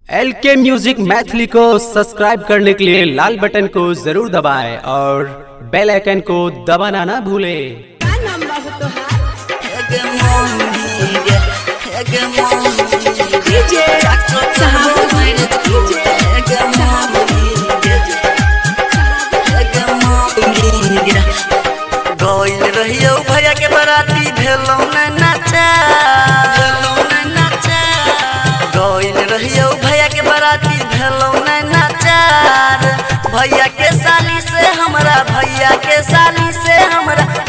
LK music Maithili को subscribe करने के लिए लाल बटन को जरूर दबाएं और बेल आइकन को दबाना ना भूलें। रहियो भैया के बराती भेलो ना नाचा, गइल रहियो भैया के बराती भेलो ना नाचा। भैया के साली से हमरा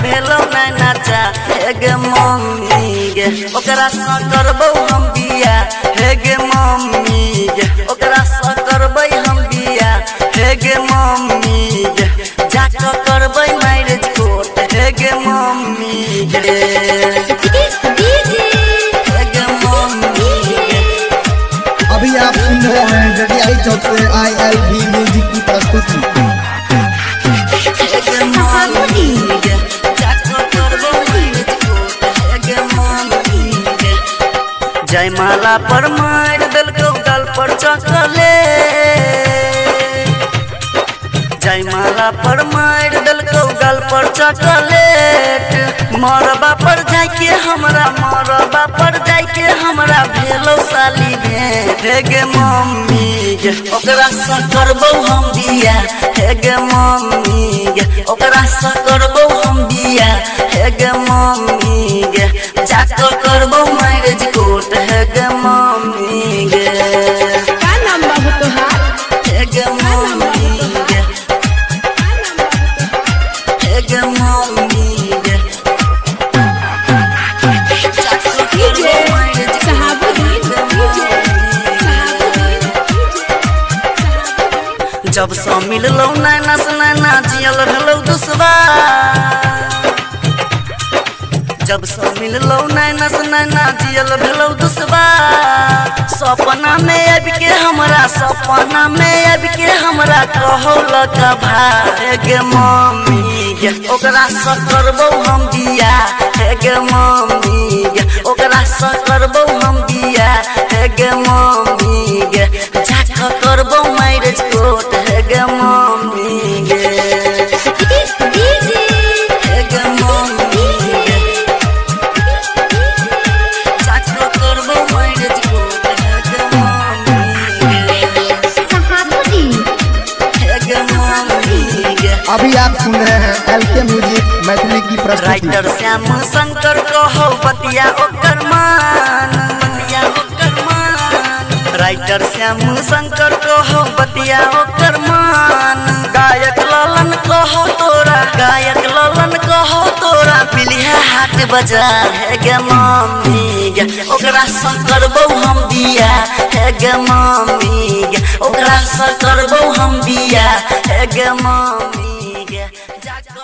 भेलो ना नाचा। हेगे मम्मी गे ओकरा सा करबो हम बिया, हेगे मम्मी गे ओकरा सा करबै हम बिया, हेगे मम्मी गे जाके करबै मैरिज कोर्ट, हेगे मम्मी गे हेगे मम्मी गे। अभी आप सुन रहे हैं जटियाई चौक से ILV म्यूजिक की प्रस्तुति। हेगे मम्मी गे जाके करबै मैरिज कोर्ट, हेगे मम्मी गे। जयमाला पर मार देलको गाल पर चॉकलेट, जयमाला पर मार देलको गाल पर चॉकलेट। मरबा पर जाके हमरा भेलो साली भेंट, हेगे मम्मी गे ओकरा सा करबो हम बिया, हेगे मम्मी गे ओकरा सा करबो हम बिया, हेगे मम्मी गे जाके करबो मैरिज कोर्ट, हेगे मम्मी गे का नाम बाबू तोहार? हेगे मम्मी गे हेगे मम्मी गे जब से मिललो नैना से नैना जियल रहलो दुश्वार, जब से मिललो नैना से नैना जियल रहलो दुश्वार। सपना में अब के हमरा कहो लगा भाई, हेगे मम्मी गे ओकरा सा करबो हम बिया, हेगे मम्मी गे ओकरा सा करबो हम बिया, हेगे मम्मी गे जाके करबो मैरिज कोर्ट, हेगे मम्मी गे हेगे मम्मी गे जाके करबो मैरिज कोर्ट, हेगे मम्मी गे हेगे मम्मी गे। अभी आप सुन रहे हैं LK म्यूजिक मैथिली की प्रस्तुति। राइटर श्याम शंकर कहो बतिया ओकर मान, बतिया ओकर मान। राइटर श्याम शंकर कहो बतिया ओकर मान। गायक ललन कहो तोरा पिलिया हाट बाजार, हेगे मम्मी गे ओकरा सा करबो हम बिया, हेगे मम्मी गे ओकरा सा करबो हम बिया, हेगे मम्मी गे जाके